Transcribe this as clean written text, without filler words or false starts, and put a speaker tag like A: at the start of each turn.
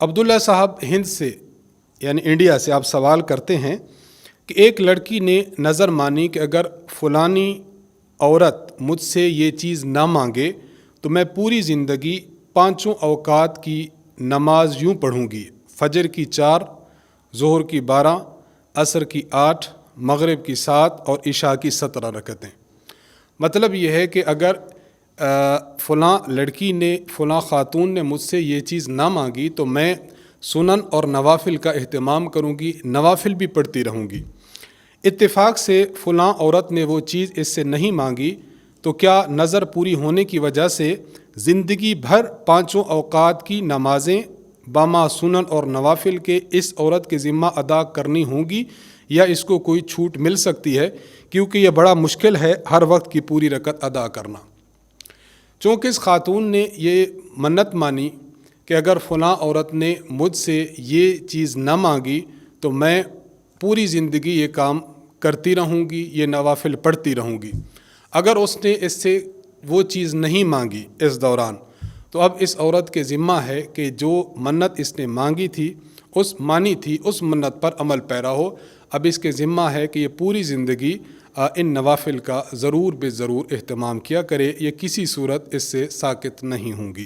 A: عبداللہ صاحب ہند سے یعنی انڈیا سے آپ سوال کرتے ہیں کہ ایک لڑکی نے نظر مانی کہ اگر فلانی عورت مجھ سے یہ چیز نہ مانگے تو میں پوری زندگی 5 اوقات کی نماز یوں پڑھوں گی، فجر کی 4، ظہر کی 12، عصر کی 8، مغرب کی 7 اور عشاء کی 17 رکعتیں۔ مطلب یہ ہے کہ اگر فلاں لڑکی نے، فلاں خاتون نے مجھ سے یہ چیز نہ مانگی تو میں سنن اور نوافل کا اہتمام کروں گی، نوافل بھی پڑھتی رہوں گی۔ اتفاق سے فلاں عورت نے وہ چیز اس سے نہیں مانگی تو کیا نظر پوری ہونے کی وجہ سے زندگی بھر 5 اوقات کی نمازیں باما سنن اور نوافل کے اس عورت کے ذمہ ادا کرنی ہوں گی، یا اس کو کوئی چھوٹ مل سکتی ہے؟ کیونکہ یہ بڑا مشکل ہے ہر وقت کی پوری رکعت ادا کرنا۔ چونکہ اس خاتون نے یہ منت مانی کہ اگر فلاں عورت نے مجھ سے یہ چیز نہ مانگی تو میں پوری زندگی یہ کام کرتی رہوں گی، یہ نوافل پڑھتی رہوں گی۔ اگر اس نے اس سے وہ چیز نہیں مانگی اس دوران، تو اب اس عورت کے ذمہ ہے کہ جو منت اس نے مانی تھی اس منت پر عمل پیرا ہو۔ اب اس کے ذمہ ہے کہ یہ پوری زندگی ان نوافل کا ضرور اہتمام کیا کرے، یہ کسی صورت اس سے ساقط نہیں ہوں گی۔